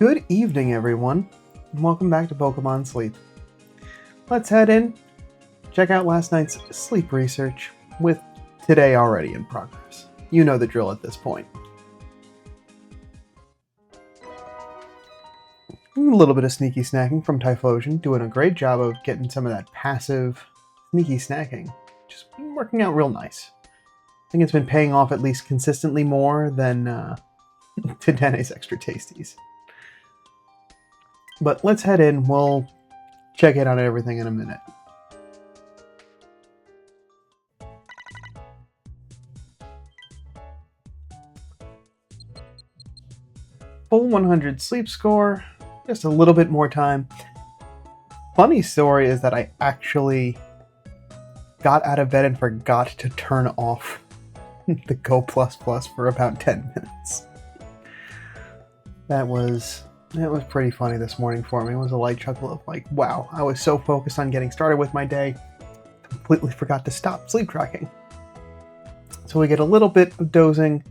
Good evening, everyone, and welcome back to Pokémon Sleep. Let's head in, check out last night's sleep research, with today already in progress. You know the drill at this point. A little bit of sneaky snacking from Typhlosion, doing a great job of getting some of that passive sneaky snacking. Just working out real nice. I think it's been paying off at least consistently more than Tendene's Extra Tasties. But let's head in, we'll check in on everything in a minute. Full 100 sleep score, just a little bit more time. Funny story is that I actually got out of bed and forgot to turn off the Go++ for about 10 minutes. That was pretty funny this morning for me. It was a light chuckle of like, wow, I was so focused on getting started with my day, completely forgot to stop sleep tracking. So we get a little bit of dozing,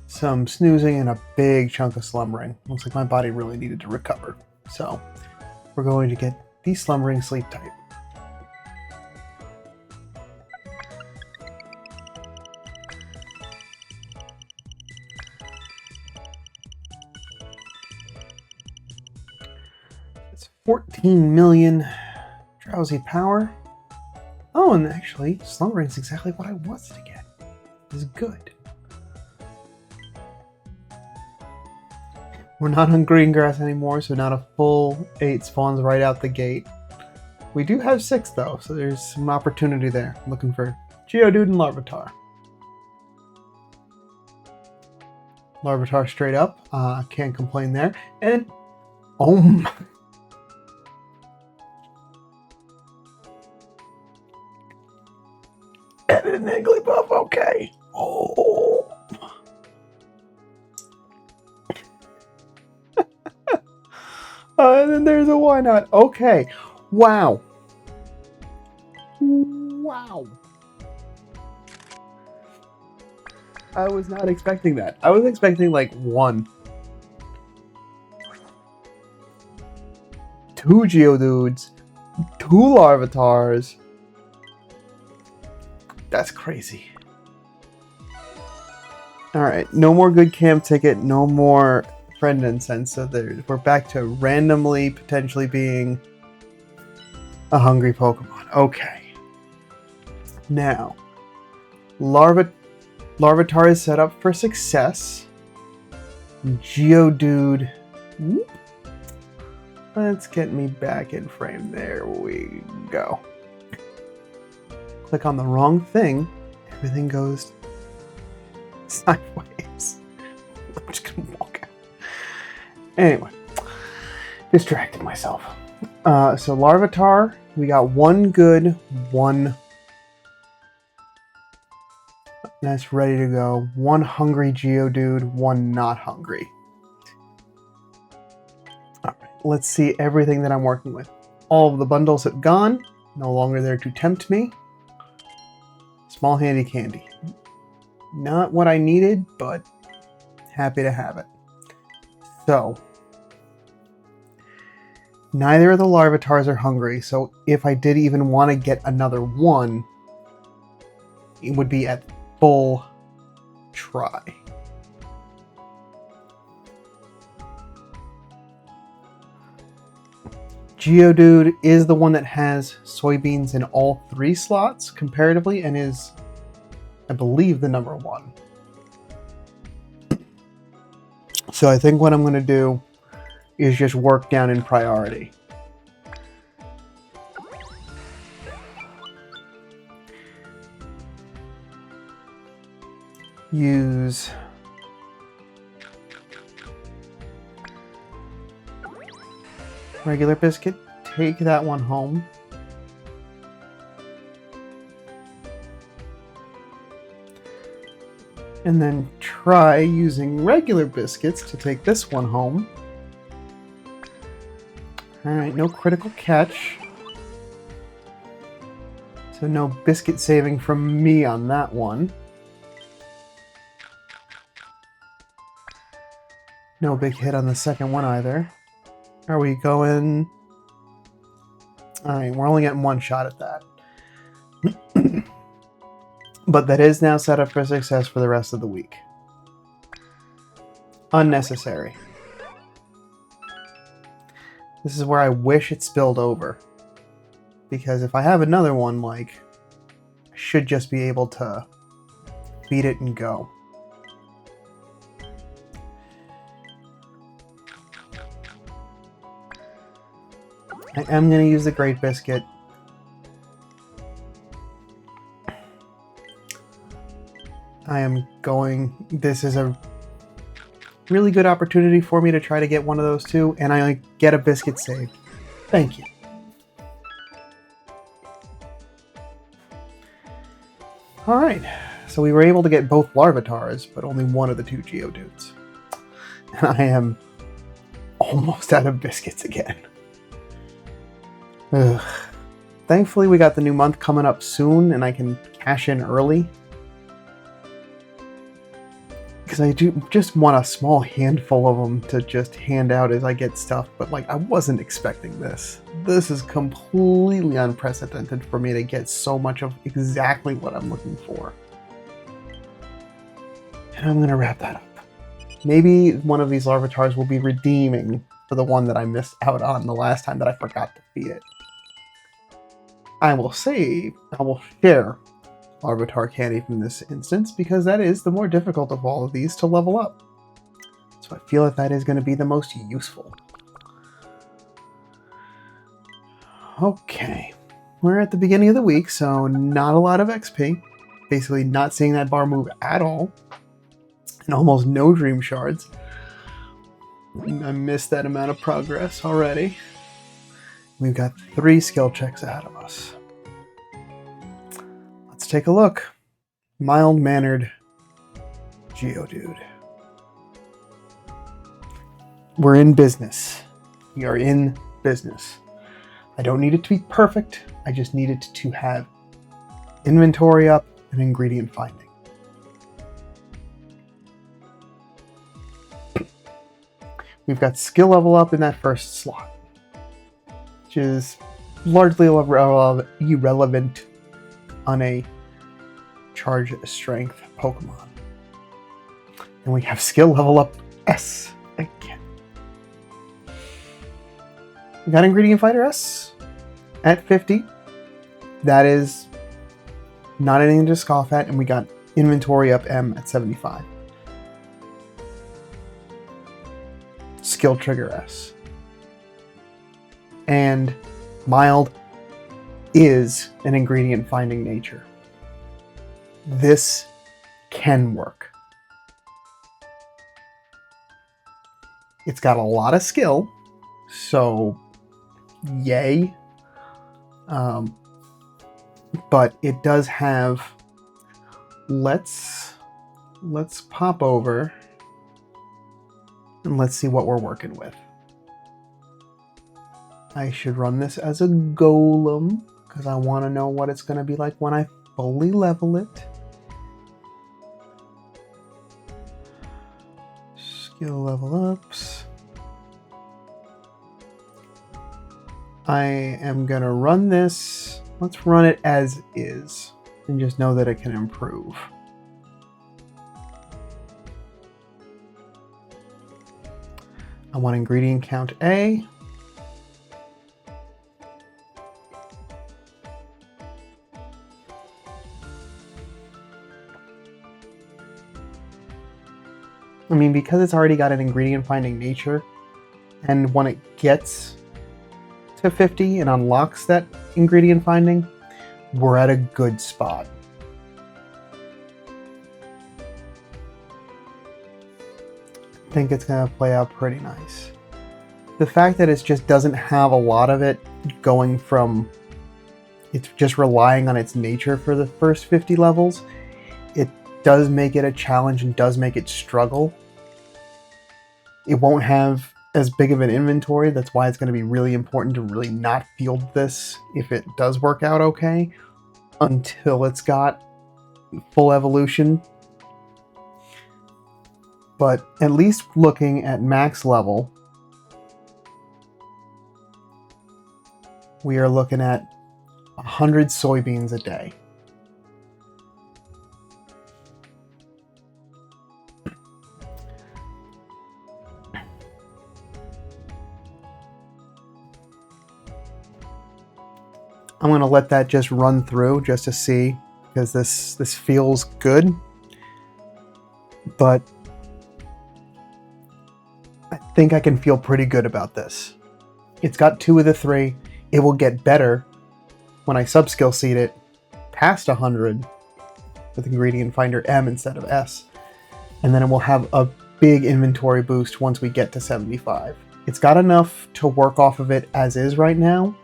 some snoozing, and a big chunk of slumbering. Looks like my body really needed to recover. So we're going to get the slumbering sleep type. It's 14 million drowsy power. Oh, and actually, slumbering is exactly what I wanted to get. This is good. We're not on green grass anymore, so not a full 8 spawns right out the gate. We do have 6 though, so there's some opportunity there. I'm looking for Geodude and Larvitar. Larvitar straight up, can't complain there. And oh my! And an Igglybuff, okay. Oh. And then there's a why not. Okay. Wow. Wow. I was not expecting that. I was expecting like 1. 2 Geodudes. 2 Larvitars. That's crazy. Alright, no more good camp ticket, no more friend incense, so we're back to randomly potentially being a hungry Pokemon. Okay. Now, Larvitar is set up for success. Geodude. Whoop. Let's get me back in frame. There we go. Click on the wrong thing. Everything goes sideways. I'm just gonna walk out. Anyway, distracting myself. So Larvitar, we got 1 good, 1 that's ready to go. 1 hungry Geodude, 1 not hungry. Alright, let's see everything that I'm working with. All of the bundles have gone, no longer there to tempt me. Small handy candy. Not what I needed, but happy to have it. So, neither of the Larvitars are hungry, so if I did even want to get another one, it would be at full try. Geodude is the one that has soybeans in all 3 slots comparatively and is, I believe, the number 1. So I think what I'm going to do is just work down in priority. Use regular biscuit, take that one home. And then try using regular biscuits to take this one home. Alright, no critical catch. So no biscuit saving from me on that one. No big hit on the second one either. Are we going... Alright, we're only getting one shot at that. But that is now set up for success for the rest of the week. Unnecessary. This is where I wish it spilled over. Because if I have another one, like, I should just be able to beat it and go. I am going to use the Great Biscuit. This is a really good opportunity for me to try to get one of those too, and I get a biscuit saved. Thank you. Alright, so we were able to get both Larvatars, but only one of the two Geodudes. And I am almost out of biscuits again. Ugh. Thankfully, we got the new month coming up soon, and I can cash in early. Because I do just want a small handful of them to just hand out as I get stuff, but like I wasn't expecting this. This is completely unprecedented for me to get so much of exactly what I'm looking for. And I'm gonna wrap that up. Maybe one of these Larvatars will be redeeming for the one that I missed out on the last time that I forgot to feed it. I will share Larvitar candy from this instance, because that is the more difficult of all of these to level up. So I feel that is going to be the most useful. Okay, we're at the beginning of the week, so not a lot of XP. Basically not seeing that bar move at all. And almost no Dream Shards. I missed that amount of progress already. We've got 3 skill checks ahead of us. Let's take a look. Mild-mannered Geodude. We're in business. We are in business. I don't need it to be perfect. I just need it to have inventory up and ingredient finding. We've got skill level up in that first slot, which is largely irrelevant on a charge strength Pokemon. And we have skill level up S again. We got Ingredient Fighter S at 50. That is not anything to scoff at, and we got Inventory up M at 75. Skill Trigger S. And Mild is an ingredient finding nature. This can work. It's got a lot of skill, so yay. But it does have... Let's pop over and let's see what we're working with. I should run this as a golem because I want to know what it's going to be like when I fully level it. Skill level ups. I am going to run this. Let's run it as is and just know that it can improve. I want ingredient count A. I mean, because it's already got an ingredient finding nature, and when it gets to 50 and unlocks that ingredient finding, we're at a good spot. I think it's going to play out pretty nice. The fact that it just doesn't have a lot of it going from... It's just relying on its nature for the first 50 levels. It does make it a challenge and does make it struggle. It won't have as big of an inventory. That's why it's going to be really important to really not field this if it does work out okay until it's got full evolution. But at least looking at max level, we are looking at 100 soybeans a day. I'm going to let that just run through just to see, because this feels good. But I think I can feel pretty good about this. It's got 2 of the 3. It will get better when I subskill seed it past 100 with ingredient finder M instead of S. And then it will have a big inventory boost once we get to 75. It's got enough to work off of it as is right now.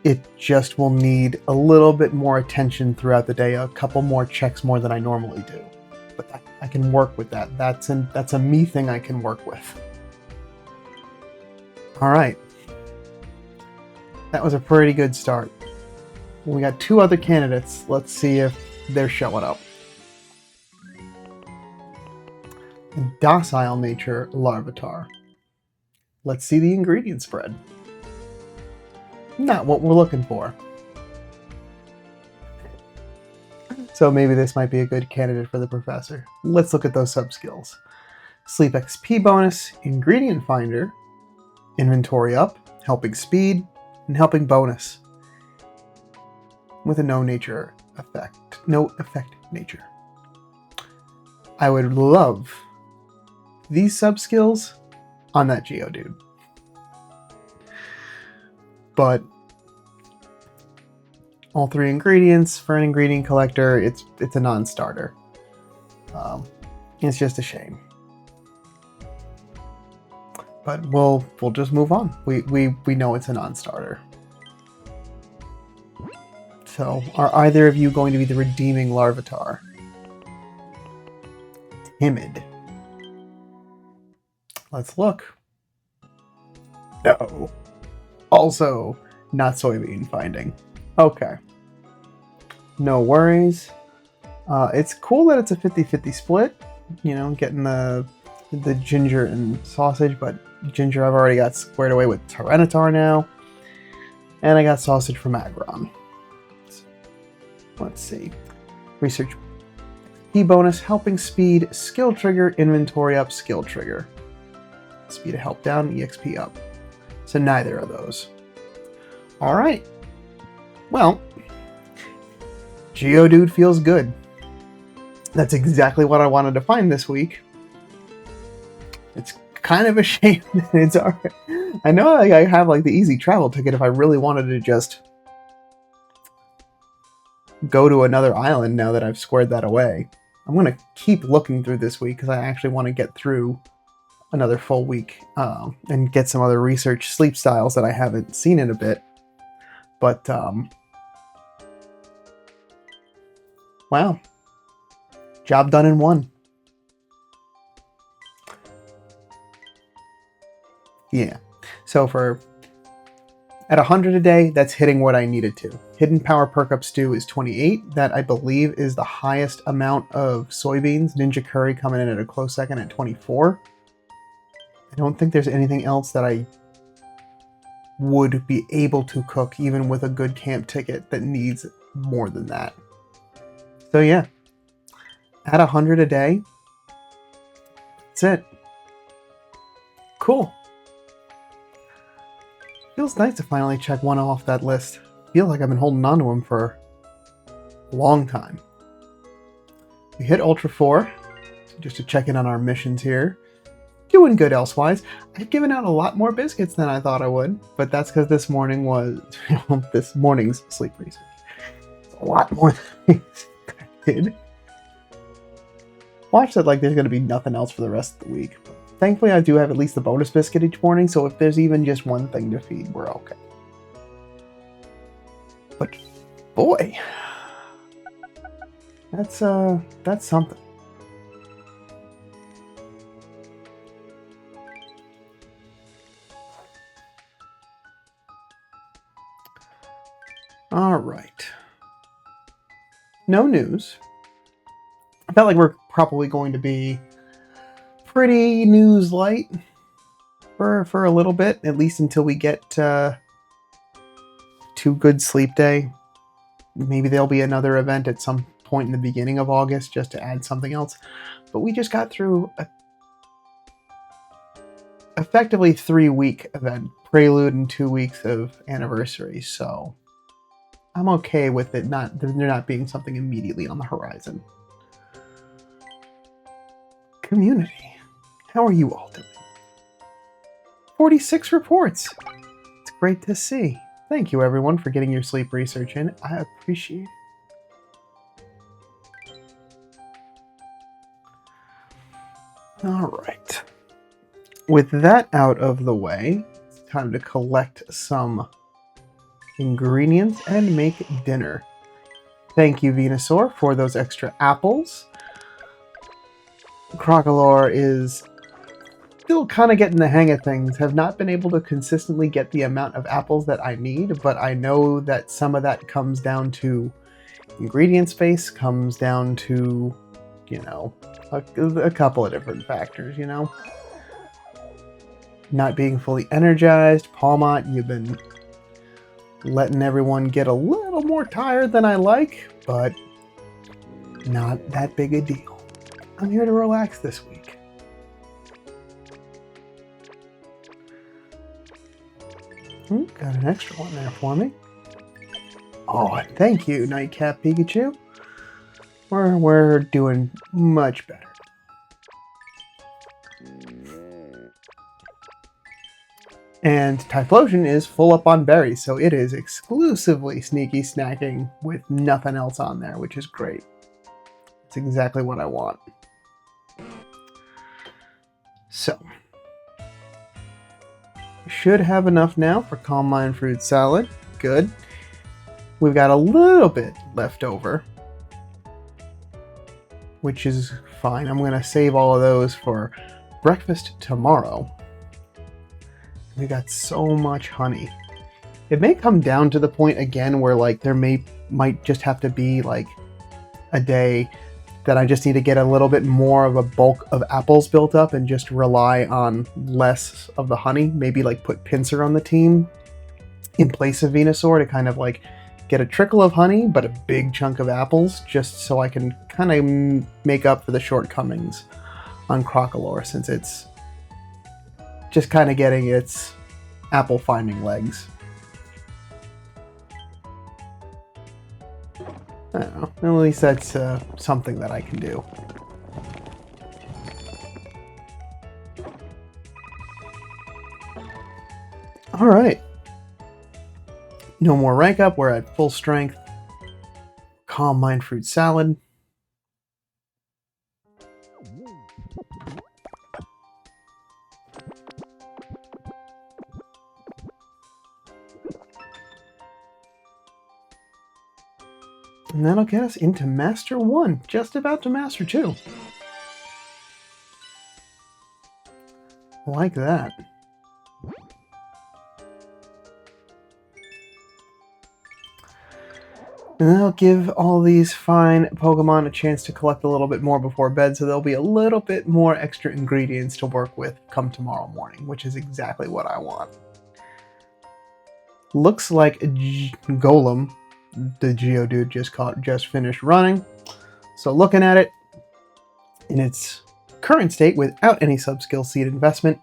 It just will need a little bit more attention throughout the day, a couple more checks more than I normally do. But I can work with that. That's a me thing I can work with. All right. That was a pretty good start. We got 2 other candidates. Let's see if they're showing up. Docile nature Larvitar. Let's see the ingredient spread. Not what we're looking for. So maybe this might be a good candidate for the professor. Let's look at those sub-skills. Sleep XP bonus, ingredient finder, inventory up, helping speed, and helping bonus. With a no effect nature. I would love these sub-skills on that Geodude. But all 3 ingredients for an ingredient collector, it's a non-starter. It's just a shame. But we'll just move on. We know it's a non-starter. So, are either of you going to be the redeeming Larvitar? Timid. Let's look. No. Also, not soybean finding. Okay. No worries. It's cool that it's a 50-50 split. You know, getting the ginger and sausage, but ginger I've already got squared away with Tyranitar now. And I got sausage from Aggron. Let's see. Research P bonus, helping speed, skill trigger, inventory up, skill trigger. Speed of help down, EXP up. So neither of those. Alright. Well, Geodude feels good. That's exactly what I wanted to find this week. It's kind of a shame that it's alright. I know I have like the easy travel ticket if I really wanted to just go to another island now that I've squared that away. I'm going to keep looking through this week because I actually want to get through another full week and get some other research sleep styles that I haven't seen in a bit. But, wow. Job done in 1. Yeah. So at 100 a day, that's hitting what I needed to. Hidden Power Perk Up Stew is 28. That, I believe, is the highest amount of soybeans. Ninja Curry coming in at a close second at 24. I don't think there's anything else that I would be able to cook, even with a good camp ticket, that needs more than that. So yeah, at 100 a day, that's it. Cool. Feels nice to finally check one off that list. Feels like I've been holding on to him for a long time. We hit Ultra 4, just to check in on our missions here. Doing good elsewise. I've given out a lot more biscuits than I thought I would, but that's because this morning was this morning's sleep research. It's a lot more than I expected. Watch said like there's going to be nothing else for the rest of the week. But thankfully, I do have at least the bonus biscuit each morning, so if there's even just one thing to feed, we're okay. But boy, that's something. All right. No news. I felt like we're probably going to be pretty news light for a little bit, at least until we get 2 good sleep day. Maybe there'll be another event at some point in the beginning of August just to add something else. But we just got through a effectively 3-week event, prelude and 2 weeks of anniversary, so I'm okay with it there not being something immediately on the horizon. Community, how are you all doing? 46 reports. It's great to see. Thank you everyone for getting your sleep research in. I appreciate it. Alright. With that out of the way, it's time to collect some ingredients and make dinner. Thank you, Venusaur, for those extra apples. Crocolore is still kind of getting the hang of things. Have not been able to consistently get the amount of apples that I need, but I know that some of that comes down to ingredient space, comes down to, you know, a couple of different factors, you know? Not being fully energized. Palmot, you've been letting everyone get a little more tired than I like, but not that big a deal. I'm here to relax this week. Got an extra one there for me. Oh, thank you, Nightcap Pikachu. We're doing much better. And Typhlosion is full up on berries, so it is exclusively sneaky snacking with nothing else on there, which is great. It's exactly what I want. So, should have enough now for Calm Mind Fruit Salad. Good. We've got a little bit left over, which is fine. I'm going to save all of those for breakfast tomorrow. We got so much honey. It may come down to the point again where like there might just have to be like a day that I just need to get a little bit more of a bulk of apples built up and just rely on less of the honey. Maybe like put Pinsir on the team in place of Venusaur to kind of like get a trickle of honey, but a big chunk of apples, just so I can kind of make up for the shortcomings on Crocolore, since it's just kind of getting its apple finding legs. I don't know. At least that's something that I can do. Alright. No more rank up. We're at full strength. Calm Mind Fruit Salad. And that'll get us into Master 1. Just about to Master 2. Like that. And that'll give all these fine Pokemon a chance to collect a little bit more before bed, so there'll be a little bit more extra ingredients to work with come tomorrow morning, which is exactly what I want. Looks like Golem, the Geodude, just finished running. So looking at it, in its current state, without any sub-skill seed investment,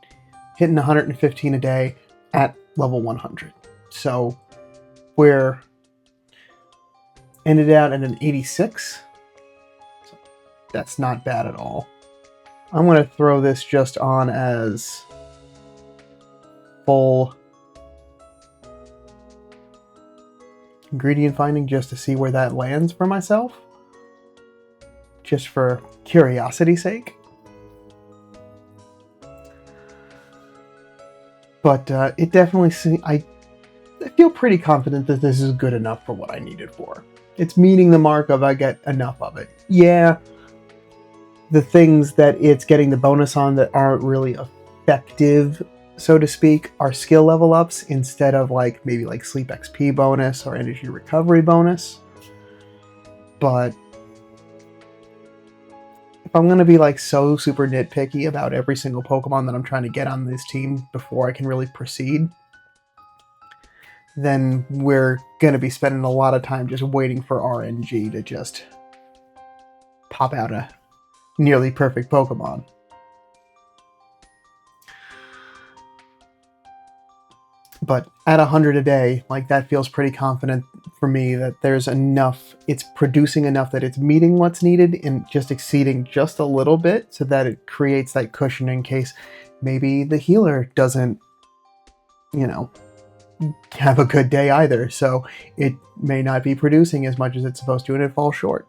hitting 115 a day at level 100. So we're ended out at an 86. So that's not bad at all. I'm going to throw this just on as full ingredient finding just to see where that lands for myself. Just for curiosity's sake. But it definitely I feel pretty confident that this is good enough for what I need it for. It's meeting the mark of I get enough of it. Yeah, the things that it's getting the bonus on that aren't really effective, so to speak, are skill level ups instead of like maybe like sleep XP bonus or energy recovery bonus. But if I'm going to be like so super nitpicky about every single Pokemon that I'm trying to get on this team before I can really proceed, then we're going to be spending a lot of time just waiting for RNG to just pop out a nearly perfect Pokemon. But at 100 a day, like, that feels pretty confident for me that there's enough, it's producing enough that it's meeting what's needed and just exceeding just a little bit, so that it creates that cushion in case maybe the healer doesn't, have a good day either. So it may not be producing as much as it's supposed to and it falls short.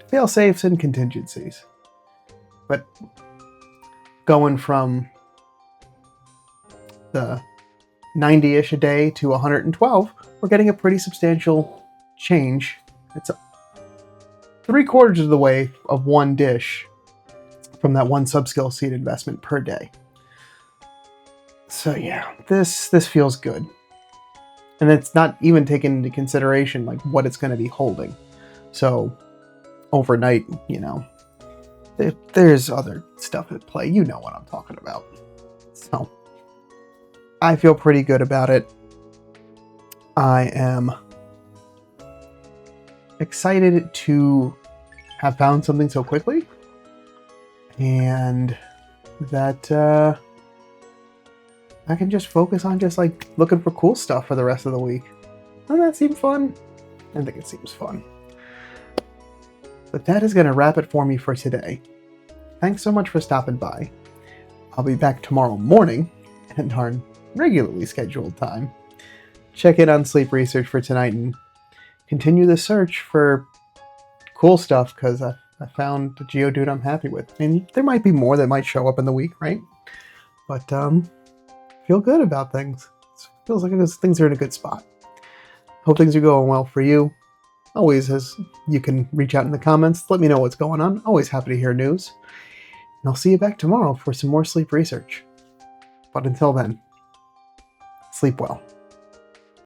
Fail safes and contingencies. But going from the 90-ish a day to 112, we're getting a pretty substantial change. It's 3/4 of the way of one dish from that one sub-skill seed investment per day. So yeah, this feels good. And it's not even taken into consideration like what it's going to be holding. So overnight, there's other stuff at play. You know what I'm talking about. So I feel pretty good about it. I am excited to have found something so quickly, and that I can just focus on just like looking for cool stuff for the rest of the week. Doesn't that seem fun? I think it seems fun. But that is going to wrap it for me for today. Thanks so much for stopping by. I'll be back tomorrow morning at our regularly scheduled time. Check in on sleep research for tonight and continue the search for cool stuff, because I found a Geodude I'm happy with. And there might be more that might show up in the week, right? But feel good about things. It feels like things are in a good spot. Hope things are going well for you. Always, as you can reach out in the comments, let me know what's going on. Always happy to hear news. And I'll see you back tomorrow for some more sleep research. But until then, sleep well.